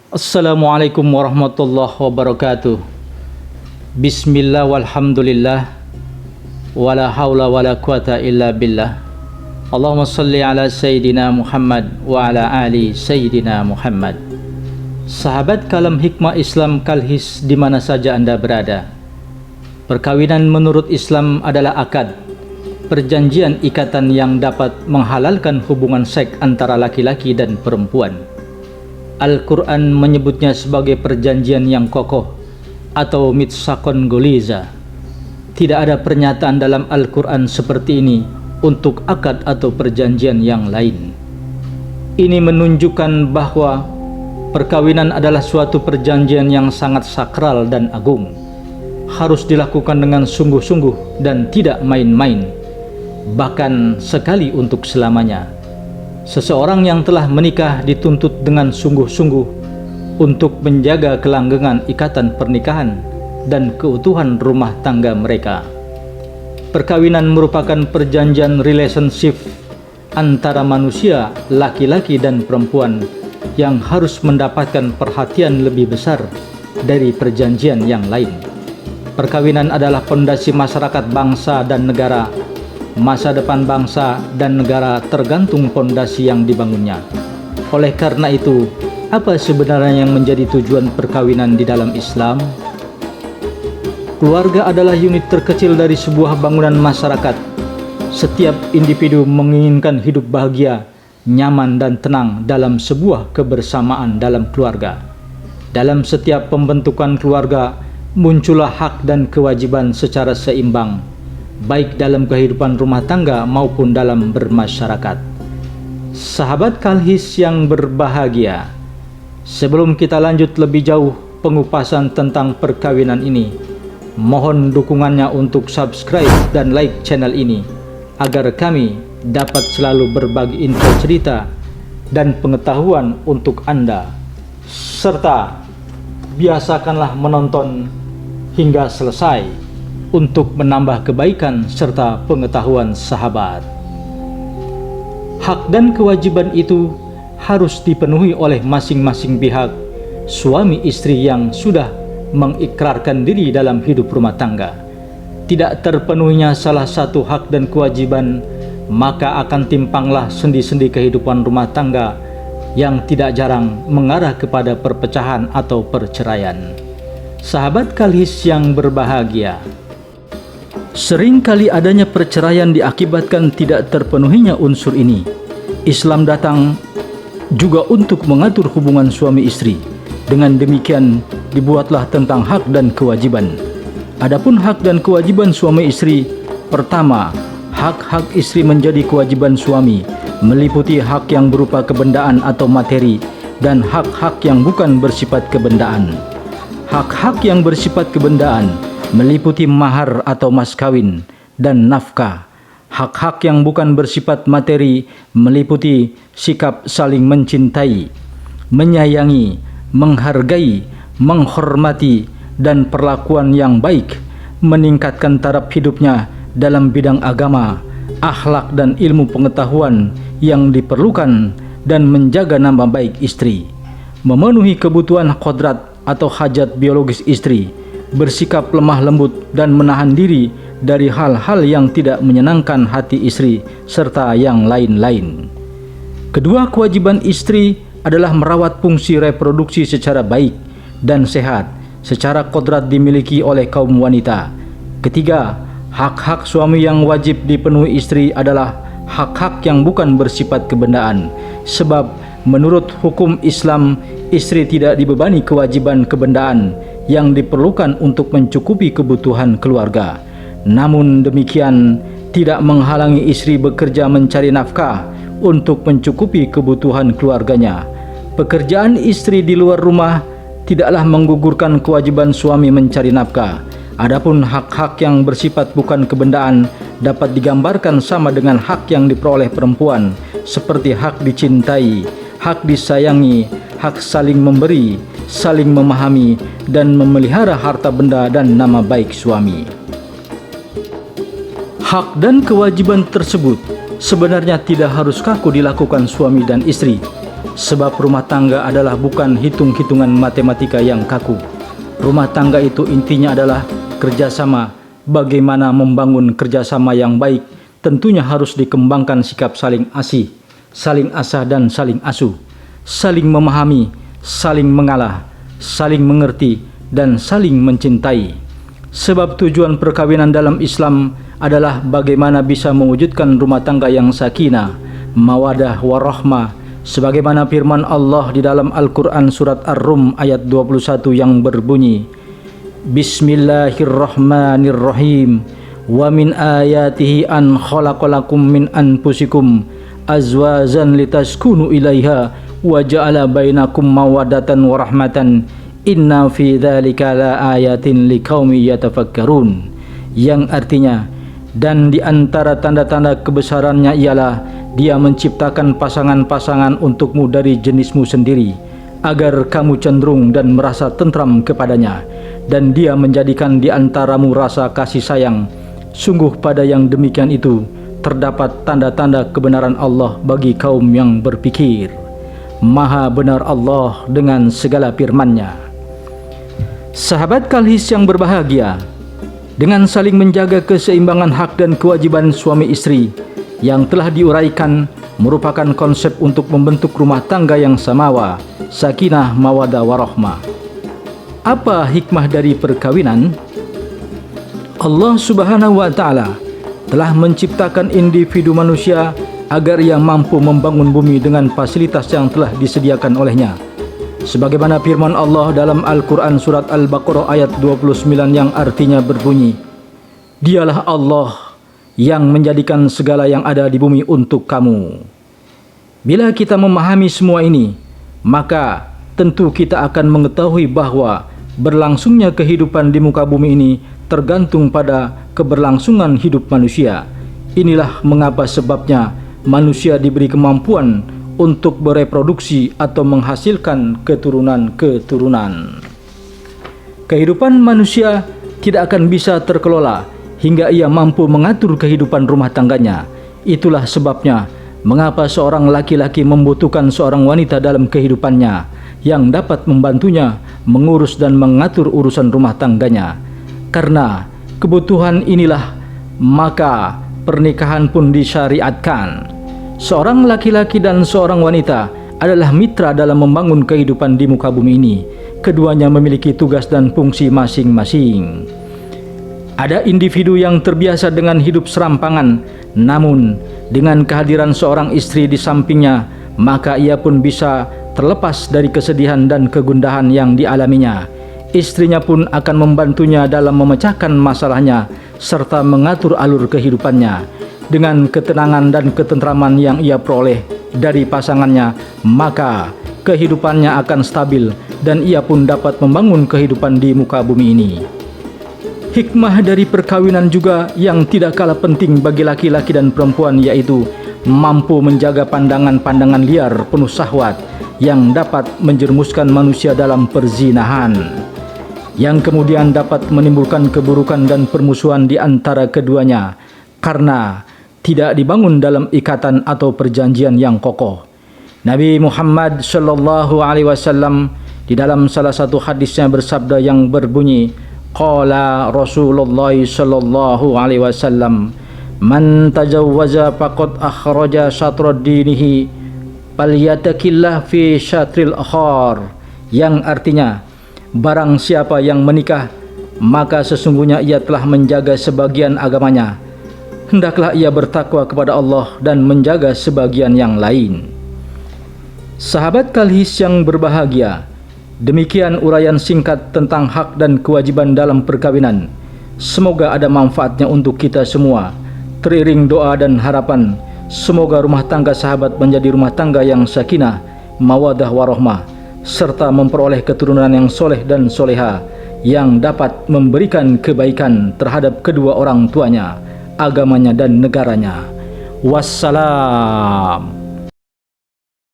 Assalamualaikum warahmatullahi wabarakatuh. Bismillah walhamdulillah wala haula wala quwata illa billah. Allahumma salli ala Sayyidina Muhammad wa ala ali Sayyidina Muhammad. Sahabat kalam hikmah Islam Kalhis di mana saja Anda berada. Perkawinan menurut Islam adalah akad, perjanjian ikatan yang dapat menghalalkan hubungan seks antara laki-laki dan perempuan. Al-Quran menyebutnya sebagai perjanjian yang kokoh atau mitsaqon goliza. Tidak ada pernyataan dalam Al-Quran seperti ini untuk akad atau perjanjian yang lain. Ini menunjukkan bahwa perkawinan adalah suatu perjanjian yang sangat sakral dan agung. Harus dilakukan dengan sungguh-sungguh dan tidak main-main, bahkan sekali untuk selamanya. Seseorang yang telah menikah dituntut dengan sungguh-sungguh untuk menjaga kelanggengan ikatan pernikahan dan keutuhan rumah tangga mereka. Perkawinan merupakan perjanjian relationship antara manusia, laki-laki dan perempuan yang harus mendapatkan perhatian lebih besar dari perjanjian yang lain. Perkawinan adalah fondasi masyarakat, bangsa dan negara. Masa depan bangsa dan negara tergantung fondasi yang dibangunnya. Oleh karena itu, apa sebenarnya yang menjadi tujuan perkawinan di dalam Islam? Keluarga adalah unit terkecil dari sebuah bangunan masyarakat. Setiap individu menginginkan hidup bahagia, nyaman dan tenang dalam sebuah kebersamaan dalam keluarga. Dalam setiap pembentukan keluarga, muncullah hak dan kewajiban secara seimbang, baik dalam kehidupan rumah tangga maupun dalam bermasyarakat. Sahabat Kalhis yang berbahagia, sebelum kita lanjut lebih jauh pengupasan tentang perkawinan ini, mohon dukungannya untuk subscribe dan like channel ini agar kami dapat selalu berbagi info, cerita dan pengetahuan untuk Anda, serta biasakanlah menonton hingga selesai untuk menambah kebaikan serta pengetahuan sahabat. Hak dan kewajiban itu harus dipenuhi oleh masing-masing pihak, suami istri yang sudah mengikrarkan diri dalam hidup rumah tangga. Tidak terpenuhinya salah satu hak dan kewajiban, maka akan timpanglah sendi-sendi kehidupan rumah tangga yang tidak jarang mengarah kepada perpecahan atau perceraian. Sahabat Kalhis yang berbahagia, sering kali adanya perceraian diakibatkan tidak terpenuhinya unsur ini. Islam datang juga untuk mengatur hubungan suami istri. Dengan demikian dibuatlah tentang hak dan kewajiban. Adapun hak dan kewajiban suami istri, pertama, hak-hak istri menjadi kewajiban suami, meliputi hak yang berupa kebendaan atau materi dan hak-hak yang bukan bersifat kebendaan. Hak-hak yang bersifat kebendaan meliputi mahar atau mas kawin dan nafkah. Hak-hak yang bukan bersifat materi meliputi sikap saling mencintai, menyayangi, menghargai, menghormati, dan perlakuan yang baik, meningkatkan taraf hidupnya dalam bidang agama, akhlak dan ilmu pengetahuan yang diperlukan, dan menjaga nama baik istri, memenuhi kebutuhan kodrat atau hajat biologis istri, bersikap lemah lembut dan menahan diri dari hal-hal yang tidak menyenangkan hati istri, serta yang lain-lain. Kedua, kewajiban istri adalah merawat fungsi reproduksi secara baik dan sehat, secara kodrat dimiliki oleh kaum wanita. Ketiga, hak-hak suami yang wajib dipenuhi istri adalah hak-hak yang bukan bersifat kebendaan, sebab menurut hukum Islam, istri tidak dibebani kewajiban kebendaan yang diperlukan untuk mencukupi kebutuhan keluarga. Namun demikian tidak menghalangi istri bekerja mencari nafkah untuk mencukupi kebutuhan keluarganya. Pekerjaan istri di luar rumah tidaklah menggugurkan kewajiban suami mencari nafkah. Adapun hak-hak yang bersifat bukan kebendaan dapat digambarkan sama dengan hak yang diperoleh perempuan, seperti hak dicintai, hak disayangi, hak saling memberi, saling memahami, dan memelihara harta benda dan nama baik suami. Hak dan kewajiban tersebut sebenarnya tidak harus kaku dilakukan suami dan istri. Sebab rumah tangga adalah bukan hitung-hitungan matematika yang kaku. Rumah tangga itu intinya adalah kerjasama. Bagaimana membangun kerjasama yang baik, tentunya harus dikembangkan sikap saling asih, saling asah dan saling asuh, saling memahami, saling mengalah, saling mengerti, dan saling mencintai. Sebab tujuan perkawinan dalam Islam adalah bagaimana bisa mewujudkan rumah tangga yang sakinah, mawadah, warahmah, sebagaimana firman Allah di dalam Al-Quran surat Ar-Rum ayat 21 yang berbunyi, Bismillahirrahmanirrahim, wa min ayatihi an khalaqalakum min anfusikum azwazan litaskunu ilaiha wa ja'ala bainakum mawaddatan wa rahmatan inna fi dzalika la ayatin liqaumin yatafakkarun, yang artinya, dan di antara tanda-tanda kebesarannya ialah Dia menciptakan pasangan-pasangan untukmu dari jenismu sendiri, agar kamu cenderung dan merasa tentram kepadanya, dan Dia menjadikan di antaramu rasa kasih sayang. Sungguh pada yang demikian itu terdapat tanda-tanda kebenaran Allah bagi kaum yang berpikir. Maha benar Allah dengan segala firman-Nya. Sahabat Kalhis yang berbahagia, dengan saling menjaga keseimbangan hak dan kewajiban suami istri yang telah diuraikan merupakan konsep untuk membentuk rumah tangga yang samawa, sakinah, mawadah, warahmah. Apa hikmah dari perkawinan? Allah Subhanahu wa Ta'ala telah menciptakan individu manusia agar ia mampu membangun bumi dengan fasilitas yang telah disediakan olehnya. Sebagaimana firman Allah dalam Al-Quran surat Al-Baqarah ayat 29 yang artinya berbunyi, Dialah Allah yang menjadikan segala yang ada di bumi untuk kamu. Bila kita memahami semua ini, maka tentu kita akan mengetahui bahwa berlangsungnya kehidupan di muka bumi ini tergantung pada keberlangsungan hidup manusia. Inilah mengapa sebabnya manusia diberi kemampuan untuk bereproduksi atau menghasilkan keturunan-keturunan. Kehidupan manusia tidak akan bisa terkelola hingga ia mampu mengatur kehidupan rumah tangganya. Itulah sebabnya mengapa seorang laki-laki membutuhkan seorang wanita dalam kehidupannya yang dapat membantunya mengurus dan mengatur urusan rumah tangganya. Karena kebutuhan inilah maka pernikahan pun disyariatkan. Seorang laki-laki dan seorang wanita adalah mitra dalam membangun kehidupan di muka bumi ini. Keduanya memiliki tugas dan fungsi masing-masing. Ada individu yang terbiasa dengan hidup serampangan, namun dengan kehadiran seorang istri di sampingnya, maka ia pun bisa terlepas dari kesedihan dan kegundahan yang dialaminya. Istrinya pun akan membantunya dalam memecahkan masalahnya serta mengatur alur kehidupannya. Dengan ketenangan dan ketentraman yang ia peroleh dari pasangannya, maka kehidupannya akan stabil dan ia pun dapat membangun kehidupan di muka bumi ini. Hikmah dari perkawinan juga yang tidak kalah penting bagi laki-laki dan perempuan, yaitu mampu menjaga pandangan-pandangan liar penuh syahwat yang dapat menjerumuskan manusia dalam perzinahan, yang kemudian dapat menimbulkan keburukan dan permusuhan di antara keduanya karena tidak dibangun dalam ikatan atau perjanjian yang kokoh. Nabi Muhammad sallallahu alaihi wasallam di dalam salah satu hadisnya bersabda yang berbunyi, Qala Rasulullah sallallahu alaihi wasallam, man tajawwaza faqad akhraja syatrad dinihi falyatakillah fi syatril akhar, yang artinya barang siapa yang menikah maka sesungguhnya ia telah menjaga sebagian agamanya, hendaklah ia bertakwa kepada Allah dan menjaga sebagian yang lain. Sahabat Kalhis yang berbahagia, demikian uraian singkat tentang hak dan kewajiban dalam perkawinan. Semoga ada manfaatnya untuk kita semua. Teriring doa dan harapan, semoga rumah tangga sahabat menjadi rumah tangga yang sakinah, mawadah, warahmah, serta memperoleh keturunan yang soleh dan soleha, yang dapat memberikan kebaikan terhadap kedua orang tuanya, agamanya dan negaranya. Wassalam.